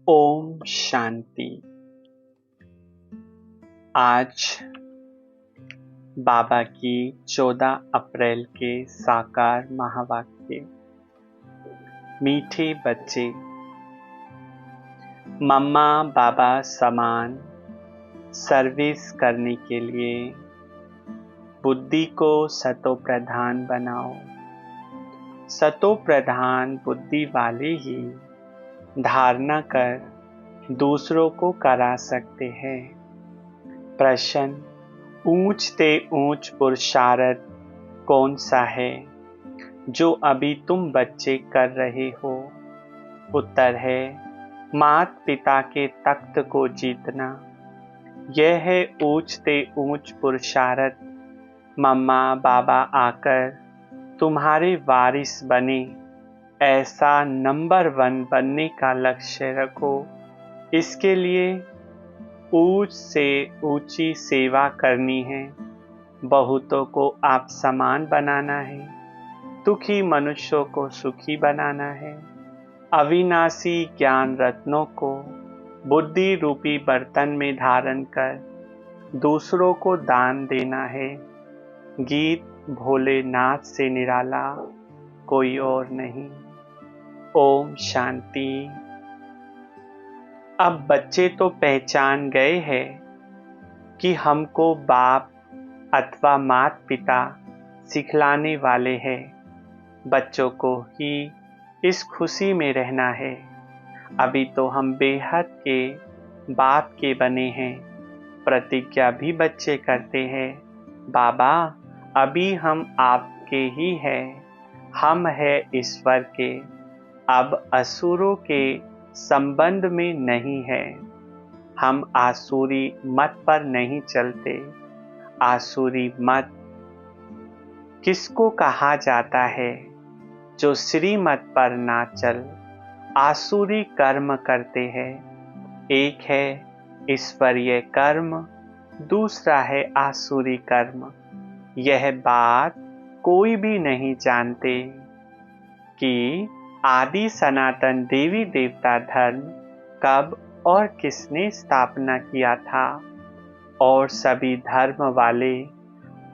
ओम शांति। आज बाबा की 14 अप्रैल के साकार महावाक्य। मीठे बच्चे, मम्मा बाबा समान सर्विस करने के लिए बुद्धि को सतो प्रधान बनाओ। सतो प्रधान बुद्धि वाले ही धारणा कर दूसरों को करा सकते हैं। प्रश्न: ऊंच से ऊंच पुरुषार्थ कौन सा है जो अभी तुम बच्चे कर रहे हो? उत्तर है माता पिता के तख्त को जीतना। यह है ऊंच से ऊंच पुरुषार्थ। मम्मा बाबा आकर तुम्हारे वारिस बने, ऐसा नंबर 1 बनने का लक्ष्य रखो। इसके लिए ऊंच से ऊंची सेवा करनी है। बहुतों को आप समान बनाना है। दुखी मनुष्यों को सुखी बनाना है। अविनाशी ज्ञान रत्नों को बुद्धि रूपी बर्तन में धारण कर दूसरों को दान देना है। गीत भोलेनाथ से निराला कोई और नहीं। ओम शांति। अब बच्चे तो पहचान गए हैं कि हमको बाप अथवा माता पिता सिखलाने वाले हैं। बच्चों को ही इस खुशी में रहना है। अभी तो हम बेहद के बाप के बने हैं। प्रतिज्ञा भी बच्चे करते हैं, बाबा अभी हम आपके ही हैं। हम हैं ईश्वर के, अब असुरों के संबंध में नहीं है। हम आसुरी मत पर नहीं चलते। आसुरी मत किसको कहा जाता है? जो श्रीमत पर ना चल आसुरी कर्म करते हैं। एक है ईश्वरीय कर्म, दूसरा है आसुरी कर्म। यह बात कोई भी नहीं जानते कि आदि सनातन देवी देवता धर्म कब और किसने स्थापना किया था। और सभी धर्म वाले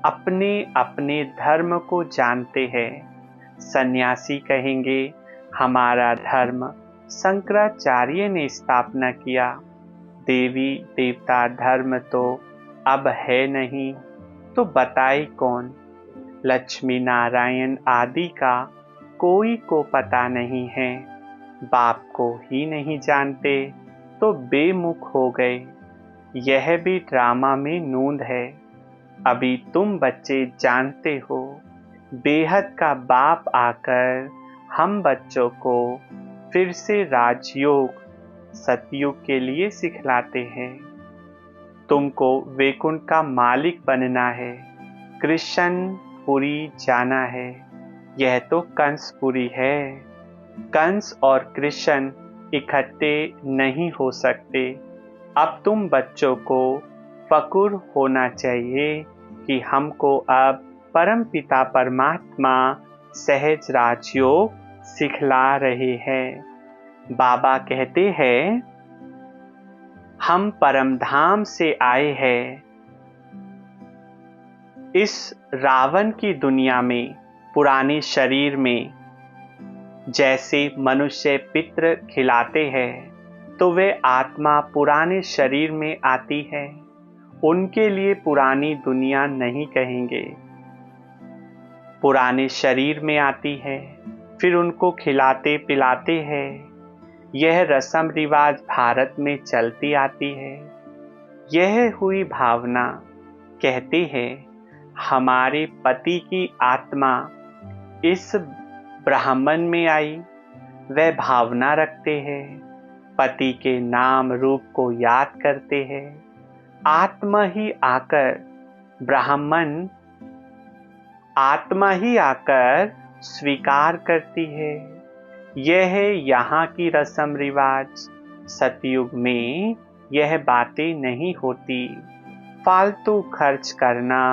अपने अपने धर्म को जानते हैं। सन्यासी कहेंगे हमारा धर्म शंकराचार्य ने स्थापना किया। देवी देवता धर्म तो अब है नहीं, तो बताए कौन? लक्ष्मी नारायण आदि का कोई को पता नहीं है। बाप को ही नहीं जानते तो बेमुख हो गए। यह भी ड्रामा में नूंद है। अभी तुम बच्चे जानते हो, बेहद का बाप आकर हम बच्चों को फिर से राजयोग सतयुग के लिए सिखलाते हैं। तुमको वैकुंठ का मालिक बनना है, कृष्णपुरी जाना है। यह तो कंसपुरी है। कंस और कृष्ण इकट्ठे नहीं हो सकते। अब तुम बच्चों को फक्र होना चाहिए कि हमको अब परम पिता परमात्मा सहज राजयोग सिखला रहे हैं। बाबा कहते हैं हम परम धाम से आए हैं। इस रावण की दुनिया में पुराने शरीर में जैसे मनुष्य पितृ खिलाते हैं, तो वे आत्मा पुराने शरीर में आती है। उनके लिए पुरानी दुनिया नहीं कहेंगे। पुराने शरीर में आती है, फिर उनको खिलाते पिलाते हैं। यह रस्म रिवाज भारत में चलती आती है। यह हुई भावना। कहते हैं हमारे पति की आत्मा इस ब्राह्मण में आई। वह भावना रखते हैं, पति के नाम रूप को याद करते हैं। आत्मा ही आकर स्वीकार करती है। यह है यहाँ की रस्म रिवाज। सतयुग में यह बातें नहीं होती। फालतू खर्च करना,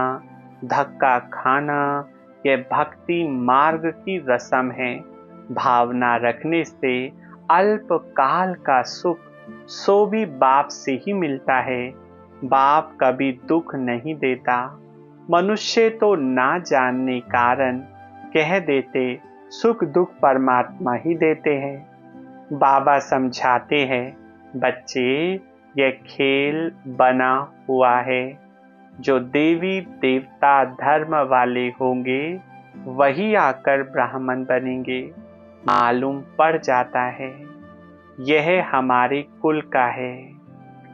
धक्का खाना, यह भक्ति मार्ग की रस्म है। भावना रखने से अल्प काल का सुख सो भी बाप से ही मिलता है। बाप कभी दुख नहीं देता। मनुष्य तो ना जानने कारण कह देते सुख दुख परमात्मा ही देते हैं। बाबा समझाते हैं, बच्चे यह खेल बना हुआ है। जो देवी देवता धर्म वाले होंगे वही आकर ब्राह्मण बनेंगे। मालूम पड़ जाता है यह हमारे कुल का है।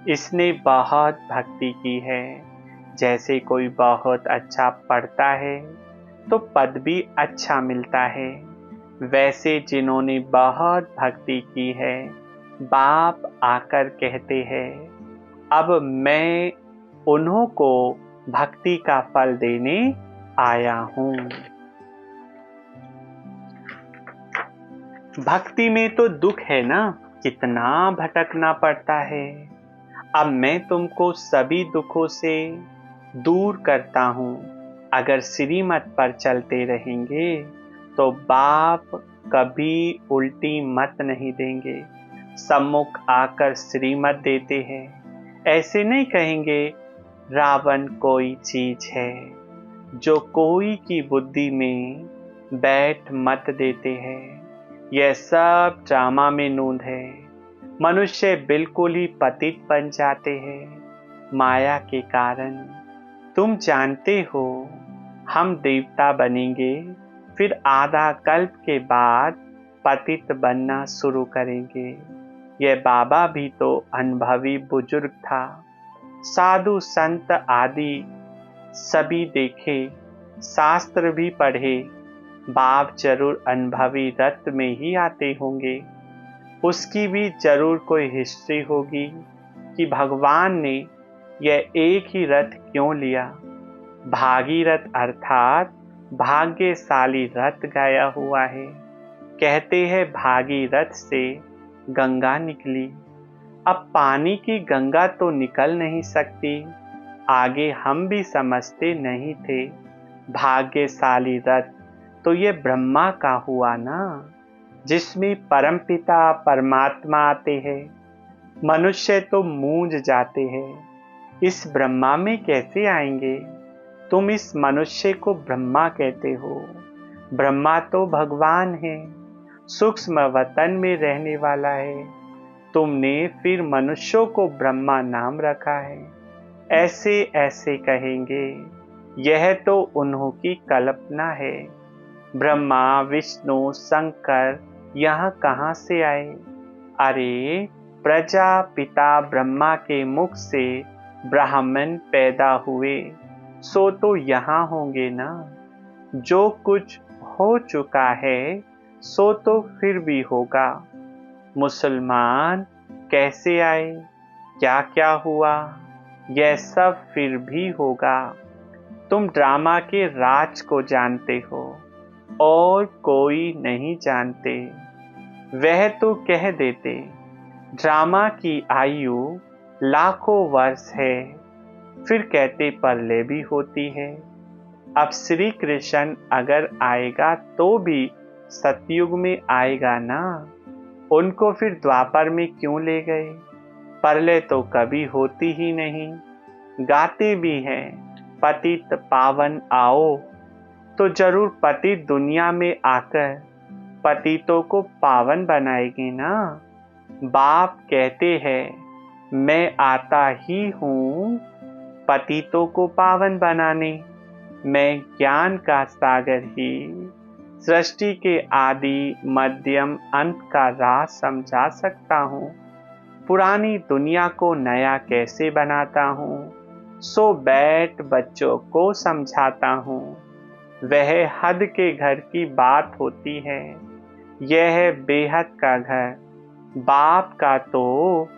इसने बहुत भक्ति की है। जैसे कोई बहुत अच्छा पढ़ता है तो पद भी अच्छा मिलता है, वैसे जिन्होंने बहुत भक्ति की है बाप आकर कहते हैं अब मैं उन्हों को भक्ति का फल देने आया हूँ। भक्ति में तो दुख है ना, कितना भटकना पड़ता है। अब मैं तुमको सभी दुखों से दूर करता हूँ। अगर श्रीमत पर चलते रहेंगे तो बाप कभी उल्टी मत नहीं देंगे। सम्मुख आकर श्रीमत देते हैं। ऐसे नहीं कहेंगे रावण कोई चीज है। जो कोई की बुद्धि में बैठ मत देते हैं। यह सब ड्रामा में नूंद है। मनुष्य बिल्कुल ही पतित बन जाते हैं माया के कारण। तुम जानते हो हम देवता बनेंगे, फिर आधा कल्प के बाद पतित बनना शुरू करेंगे। यह बाबा भी तो अनुभवी बुजुर्ग था। साधु संत आदि सभी देखे, शास्त्र भी पढ़े। बाप जरूर अनुभवी रथ में ही आते होंगे। उसकी भी जरूर कोई हिस्ट्री होगी कि भगवान ने यह एक ही रथ क्यों लिया। भागीरथ अर्थात भाग्यशाली रथ गाया हुआ है। कहते हैं भागीरथ से गंगा निकली। अब पानी की गंगा तो निकल नहीं सकती। आगे हम भी समझते नहीं थे। भाग्यशाली रथ तो ये ब्रह्मा का हुआ ना, जिसमें परमपिता परमात्मा आते हैं। मनुष्य तो मूंझ जाते हैं, इस ब्रह्मा में कैसे आएंगे। तुम इस मनुष्य को ब्रह्मा कहते हो। ब्रह्मा तो भगवान है, सूक्ष्म वतन में रहने वाला है। तुमने फिर मनुष्यों को ब्रह्मा नाम रखा है। ऐसे ऐसे कहेंगे, यह तो उन्हों की कल्पना है। ब्रह्मा विष्णु शंकर यहाँ कहाँ से आए। अरे प्रजापिता ब्रह्मा के मुख से ब्राह्मण पैदा हुए, सो तो यहाँ होंगे ना। जो कुछ हो चुका है सो तो फिर भी होगा। मुसलमान कैसे आए, क्या क्या हुआ, यह सब फिर भी होगा। तुम ड्रामा के राज को जानते हो और कोई नहीं जानते। वह तो कह देते ड्रामा की आयु लाखों वर्ष है, फिर कहते प्रलय भी होती है। अब श्री कृष्ण अगर आएगा तो भी सतयुग में आएगा ना। उनको फिर द्वापर में क्यों ले गए। प्रलय तो कभी होती ही नहीं। गाते भी हैं पतित पावन आओ, तो जरूर पतित दुनिया में आकर पतितों को पावन बनाएंगे ना। बाप कहते हैं मैं आता ही हूँ पतितों को पावन बनाने। मैं ज्ञान का सागर ही सृष्टि के आदि मध्यम अंत का राज समझा सकता हूँ। पुरानी दुनिया को नया कैसे बनाता हूँ, सो बैठ बच्चों को समझाता हूँ। वह हद के घर की बात होती है, यह है बेहद का घर। बाप का तो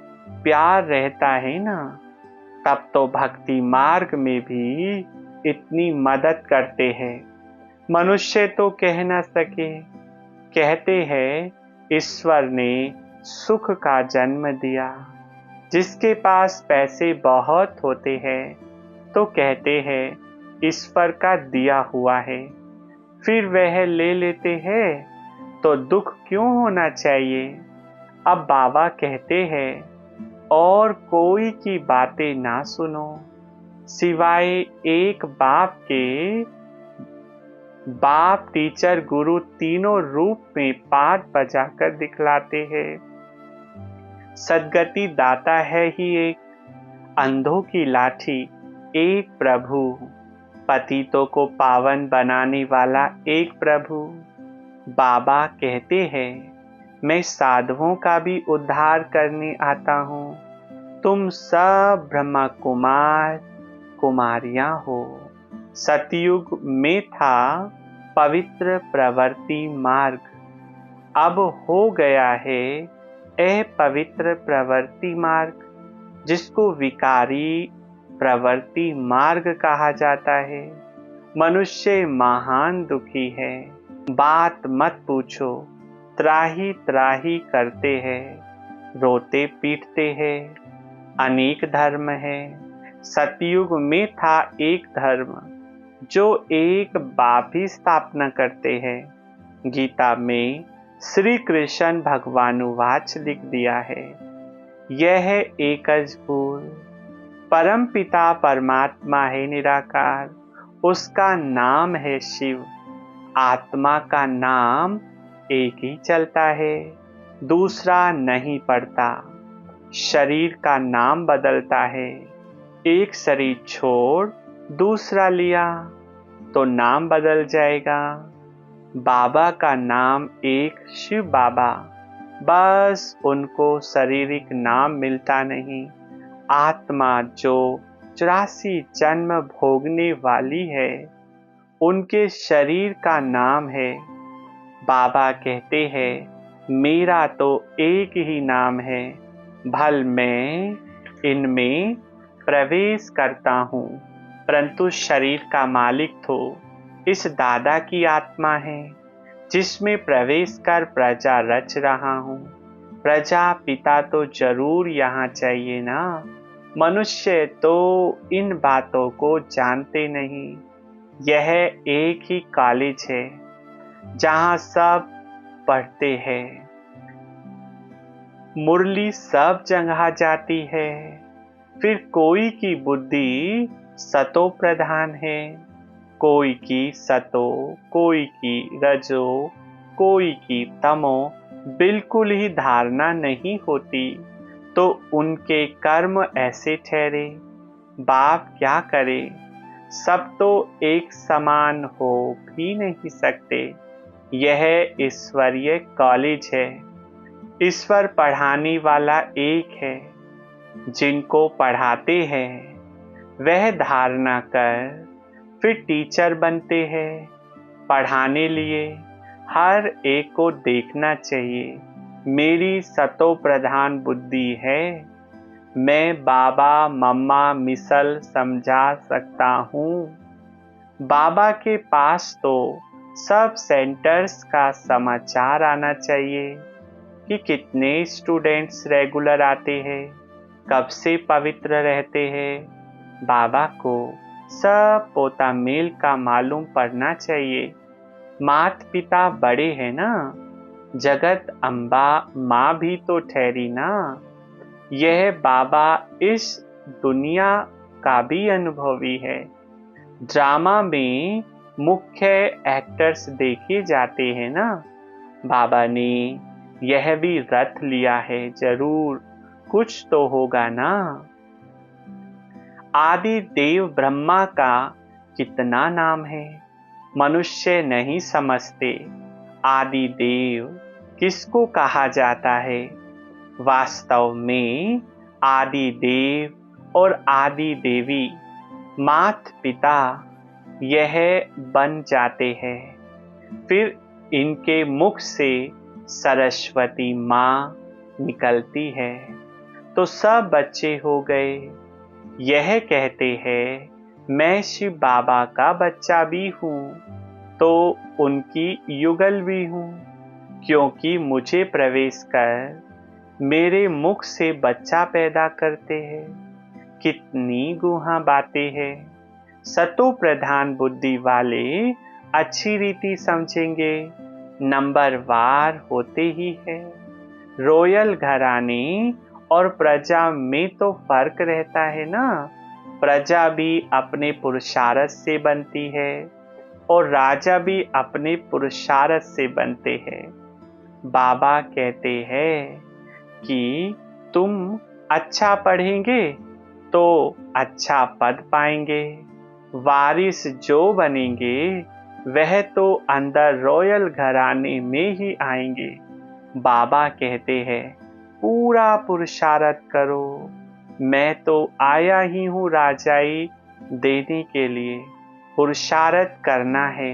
प्यार रहता है ना, तब तो भक्ति मार्ग में भी इतनी मदद करते हैं। मनुष्य तो कह न सके। कहते हैं ईश्वर ने सुख का जन्म दिया। जिसके पास पैसे बहुत होते हैं तो कहते हैं ईश्वर का दिया हुआ है, फिर वह ले लेते हैं तो दुख क्यों होना चाहिए। अब बाबा कहते हैं और कोई की बातें ना सुनो, सिवाय एक बाप के। बाप, टीचर, गुरु तीनों रूप में पाठ बजाकर दिखलाते हैं। सद्गति दाता है ही एक, अंधों की लाठी एक प्रभु, पतितों को पावन बनाने वाला एक प्रभु। बाबा कहते हैं मैं साधुओं का भी उद्धार करने आता हूँ। तुम सब ब्रह्मा कुमार कुमारियां हो। सतयुग में था पवित्र प्रवृत्ति मार्ग, अब हो गया है अपवित्र प्रवृत्ति मार्ग, जिसको विकारी प्रवृत्ति मार्ग कहा जाता है। मनुष्य महान दुखी है, बात मत पूछो, त्राही त्राही करते हैं, रोते पीटते हैं। अनेक धर्म है, सतयुग में था एक धर्म, जो एक बाप ही स्थापना करते हैं। गीता में श्री कृष्ण भगवानुवाच लिख दिया है, यह एकज भूल, परम पिता परमात्मा है निराकार, उसका नाम है शिव। आत्मा का नाम एक ही चलता है, दूसरा नहीं पड़ता। शरीर का नाम बदलता है, एक शरीर छोड़ दूसरा लिया तो नाम बदल जाएगा। बाबा का नाम एक शिव बाबा, बस उनको शारीरिक नाम मिलता नहीं। आत्मा जो 84 जन्म भोगने वाली है, उनके शरीर का नाम है। बाबा कहते हैं मेरा तो एक ही नाम है, भल मैं इनमें प्रवेश करता हूँ, परंतु शरीर का मालिक तो इस दादा की आत्मा है, जिसमें प्रवेश कर प्रजा रच रहा हूँ। प्रजा पिता तो जरूर यहाँ चाहिए ना। मनुष्य तो इन बातों को जानते नहीं। यह एक ही कॉलेज है जहाँ सब पढ़ते हैं, मुरली सब जगह जाती है। फिर कोई की बुद्धि सतो प्रधान है, कोई की सतो, कोई की रजो, कोई की तमो बिल्कुल ही धारणा नहीं होती, तो उनके कर्म ऐसे ठहरे। बाप क्या करे, सब तो एक समान हो भी नहीं सकते। यह ईश्वरीय कॉलेज है, ईश्वर पढ़ाने वाला एक है। जिनको पढ़ाते हैं वह धारणा कर फिर टीचर बनते हैं। पढ़ाने लिए हर एक को देखना चाहिए, मेरी सतो प्रधान बुद्धि है, मैं बाबा मम्मा मिसल समझा सकता हूँ। बाबा के पास तो सब सेंटर्स का समाचार आना चाहिए कि कितने स्टूडेंट्स रेगुलर आते हैं, कब से पवित्र रहते हैं। बाबा को सब पोता मेल का मालूम पड़ना चाहिए। मात पिता बड़े हैं ना, जगत अम्बा माँ भी तो ठहरी ना। यह बाबा इस दुनिया का भी अनुभवी है। ड्रामा में मुख्य एक्टर्स देखे जाते हैं ना। बाबा ने यह भी रथ लिया है, जरूर कुछ तो होगा ना। आदि देव ब्रह्मा का कितना नाम है, मनुष्य नहीं समझते। आदि देव किसको कहा जाता है? वास्तव में आदि देव और आदि देवी मात पिता यह बन जाते हैं। फिर इनके मुख से सरस्वती माँ निकलती है तो सब बच्चे हो गए। यह कहते हैं मैं शिव बाबा का बच्चा भी हूँ तो उनकी युगल भी हूँ, क्योंकि मुझे प्रवेश कर मेरे मुख से बच्चा पैदा करते हैं। कितनी गुहा बातें हैं। सतो प्रधान बुद्धि वाले अच्छी रीति समझेंगे, नंबर वार होते ही है। रॉयल घराने और प्रजा में तो फर्क रहता है ना। प्रजा भी अपने पुरुषार्थ से बनती है और राजा भी अपने पुरुषार्थ से बनते हैं। बाबा कहते हैं कि तुम अच्छा पढ़ेंगे तो अच्छा पद पाएंगे, वारिस जो बनेंगे वह तो अंदर रॉयल घराने में ही आएंगे। बाबा कहते हैं पूरा पुरुषार्थ करो, मैं तो आया ही हूँ राजाई देने के लिए, पुरुषार्थ करना है।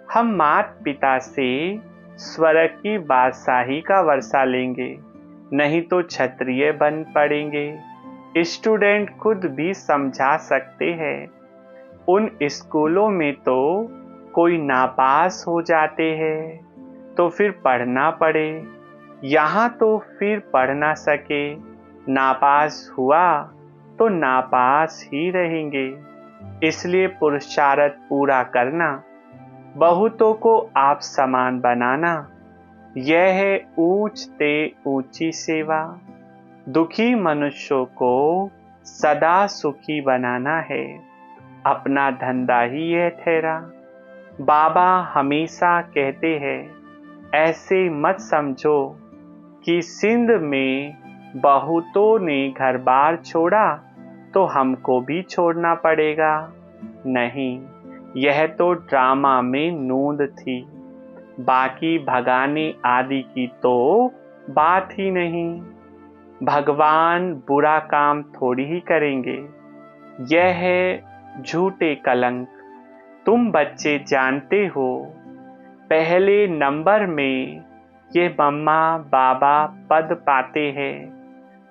हम माता पिता से स्वर्ग की बादशाही का वर्षा लेंगे, नहीं तो क्षत्रिय बन पड़ेंगे। स्टूडेंट खुद भी समझा सकते हैं। उन स्कूलों में तो कोई नापास हो जाते हैं तो फिर पढ़ना पड़े, यहाँ तो फिर पढ़ ना सके, नापास हुआ तो नापास ही रहेंगे। इसलिए पुरुषार्थ पूरा करना, बहुतों को आप समान बनाना, यह है ऊंच ते ऊंची सेवा। दुखी मनुष्यों को सदा सुखी बनाना है, अपना धंधा ही यह ठहरा। बाबा हमेशा कहते हैं ऐसे मत समझो कि सिंध में बहुतों ने घर बार छोड़ा तो हमको भी छोड़ना पड़ेगा। नहीं, यह तो ड्रामा में नूंद थी, बाकी भगाने आदि की तो बात ही नहीं। भगवान बुरा काम थोड़ी ही करेंगे, यह है झूठे कलंक। तुम बच्चे जानते हो पहले नंबर में ये मम्मा बाबा पद पाते हैं,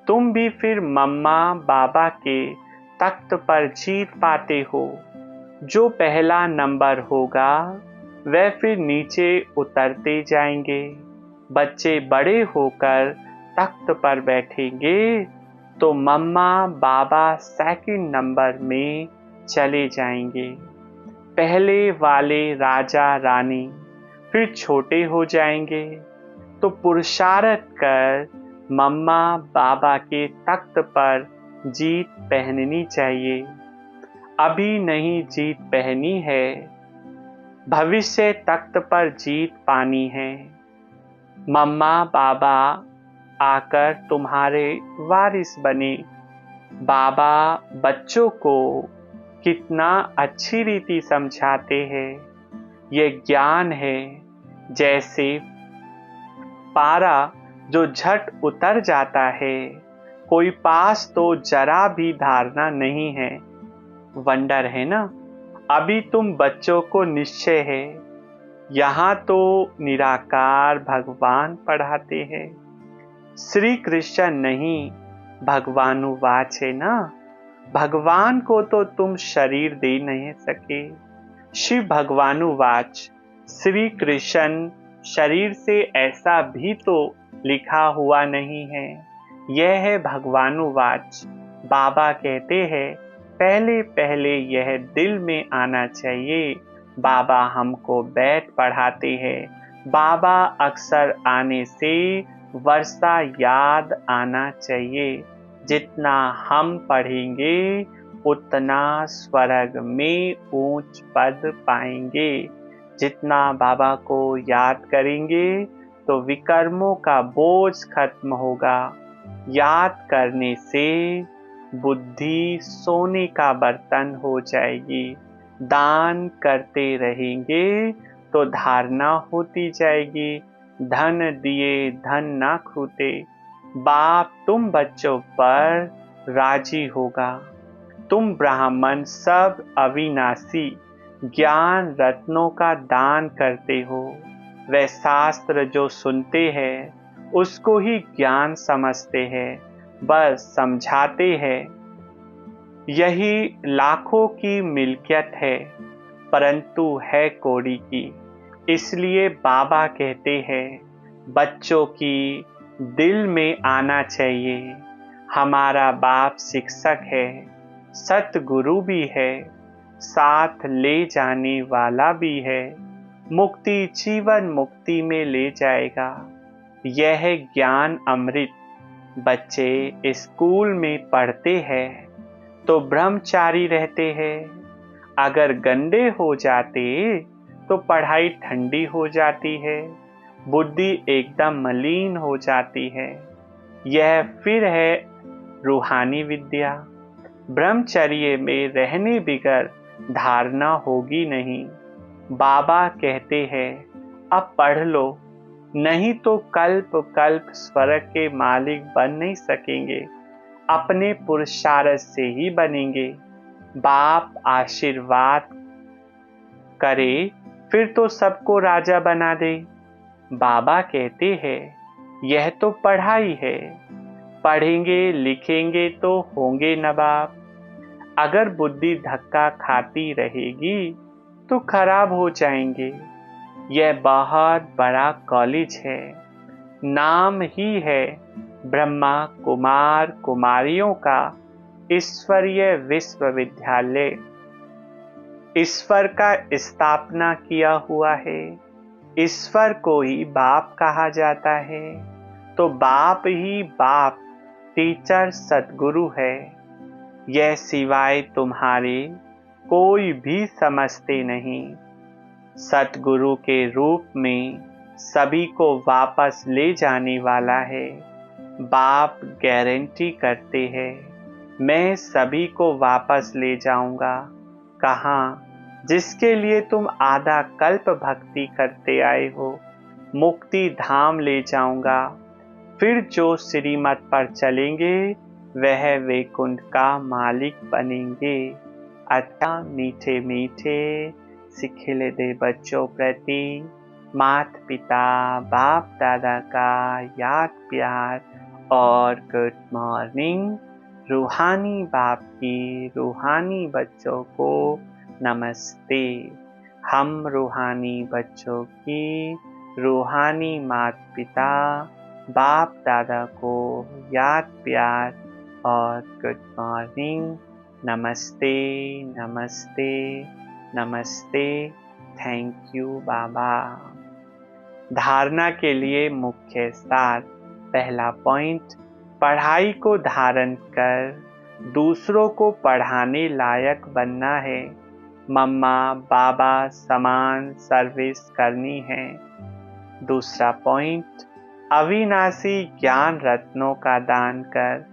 तुम भी फिर मम्मा बाबा के तख्त पर जीत पाते हो। जो पहला नंबर होगा वह फिर नीचे उतरते जाएंगे। बच्चे बड़े होकर तख्त पर बैठेंगे तो मम्मा बाबा सेकंड नंबर में चले जाएंगे। पहले वाले राजा रानी फिर छोटे हो जाएंगे तो पुरुषार्थ कर मम्मा बाबा के तख्त पर जीत पहननी चाहिए। अभी नहीं जीत पहनी है, भविष्य तख्त पर जीत पानी है। मम्मा बाबा आकर तुम्हारे वारिस बने। बाबा बच्चों को कितना अच्छी रीति समझाते हैं। यह ज्ञान है जैसे पारा जो झट उतर जाता है, कोई पास तो जरा भी धारना नहीं है। वंडर है ना। अभी तुम बच्चों को निश्चय है, यहाँ तो निराकार भगवान पढ़ाते हैं। श्री कृष्ण नहीं, भगवानुवाच है ना। भगवान को तो तुम शरीर दे नहीं सके। शिव भगवानुवाच, श्री कृष्ण शरीर से ऐसा भी तो लिखा हुआ नहीं है। यह है भगवानुवाच। बाबा कहते हैं पहले पहले यह दिल में आना चाहिए। बाबा हमको बैठ पढ़ाते हैं। बाबा अक्सर आने से वर्षा याद आना चाहिए। जितना हम पढ़ेंगे उतना स्वर्ग में ऊंच पद पाएंगे। जितना बाबा को याद करेंगे तो विकर्मों का बोझ खत्म होगा। याद करने से बुद्धि सोने का बर्तन हो जाएगी। दान करते रहेंगे तो धारणा होती जाएगी। धन दिए धन ना खूटे। बाप तुम बच्चों पर राजी होगा। तुम ब्राह्मण सब अविनाशी ज्ञान रत्नों का दान करते हो। वे शास्त्र जो सुनते हैं उसको ही ज्ञान समझते हैं, बस समझाते हैं। यही लाखों की मिल्कियत है परंतु है कौड़ी की। इसलिए बाबा कहते हैं बच्चों की दिल में आना चाहिए। हमारा बाप शिक्षक है, सतगुरु भी है, साथ ले जाने वाला भी है। मुक्ति जीवन मुक्ति में ले जाएगा। यह ज्ञान अमृत बच्चे स्कूल में पढ़ते हैं तो ब्रह्मचारी रहते हैं। अगर गंदे हो जाते तो पढ़ाई ठंडी हो जाती है, बुद्धि एकदम मलिन हो जाती है। यह फिर है रूहानी विद्या। ब्रह्मचर्य में रहने बिगर धारणा होगी नहीं। बाबा कहते हैं अब पढ़ लो, नहीं तो कल्प कल्प स्वर्ग के मालिक बन नहीं सकेंगे, अपने पुरुषार्थ से ही बनेंगे। बाप आशीर्वाद करे फिर तो सबको राजा बना दे। बाबा कहते हैं यह तो पढ़ाई है, पढ़ेंगे लिखेंगे तो होंगे नवाब। अगर बुद्धि धक्का खाती रहेगी तो खराब हो जाएंगे। यह बहुत बड़ा कॉलेज है, नाम ही है ब्रह्मा कुमार कुमारियों का ईश्वरीय विश्वविद्यालय। ईश्वर का स्थापना किया हुआ है। ईश्वर को ही बाप कहा जाता है, तो बाप ही बाप टीचर सद्गुरु है। यह सिवाय तुम्हारे कोई भी समझते नहीं। सद्गुरु के रूप में सभी को वापस ले जाने वाला है। बाप गारंटी करते हैं मैं सभी को वापस ले जाऊंगा। कहाँ? जिसके लिए तुम आधा कल्प भक्ति करते आए हो, मुक्ति धाम ले जाऊंगा। फिर जो श्रीमत पर चलेंगे वह वैकुंठ का मालिक बनेंगे। अच्छा मीठे मीठे सिखिले दे बच्चों प्रति माता पिता बाप दादा का याद प्यार और गुड मॉर्निंग। रूहानी बाप की रूहानी बच्चों को नमस्ते। हम रूहानी बच्चों की रूहानी माता पिता बाप दादा को याद प्यार और गुड मॉर्निंग। नमस्ते नमस्ते नमस्ते। थैंक यू बाबा। धारणा के लिए मुख्य सार। पहला पॉइंट, पढ़ाई को धारण कर दूसरों को पढ़ाने लायक बनना है। मम्मा बाबा समान सर्विस करनी है। दूसरा पॉइंट, अविनाशी ज्ञान रत्नों का दान कर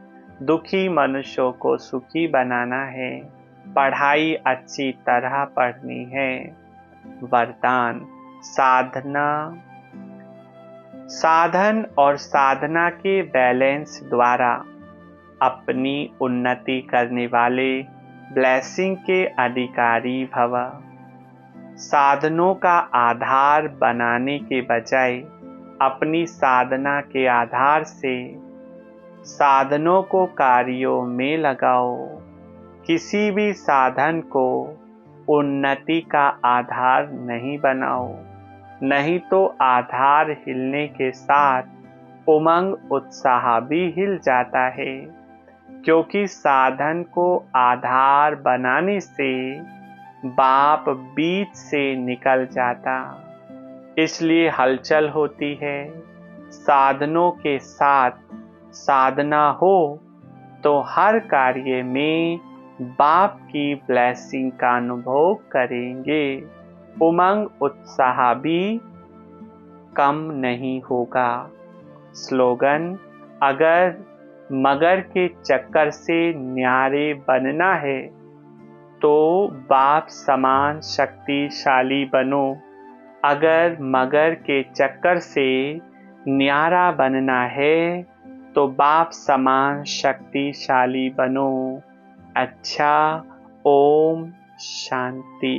दुखी मनुष्यों को सुखी बनाना है। पढ़ाई अच्छी तरह पढ़नी है। वरदान, साधन और साधना के बैलेंस द्वारा अपनी उन्नति करने वाले ब्लेसिंग के अधिकारी भव। साधनों का आधार बनाने के बजाय अपनी साधना के आधार से साधनों को कार्यों में लगाओ। किसी भी साधन को उन्नति का आधार नहीं बनाओ, नहीं तो आधार हिलने के साथ उमंग उत्साह भी हिल जाता है। क्योंकि साधन को आधार बनाने से बाप बीच से निकल जाता, इसलिए हलचल होती है। साधनों के साथ साधना हो तो हर कार्य में बाप की ब्लेसिंग का अनुभव करेंगे। उमंग उत्साह भी कम नहीं होगा। स्लोगन, अगर मगर के चक्कर से न्यारे बनना है तो बाप समान शक्तिशाली बनो। अगर मगर के चक्कर से न्यारा बनना है तो बाप समान शक्तिशाली बनो। अच्छा, ओम शांति।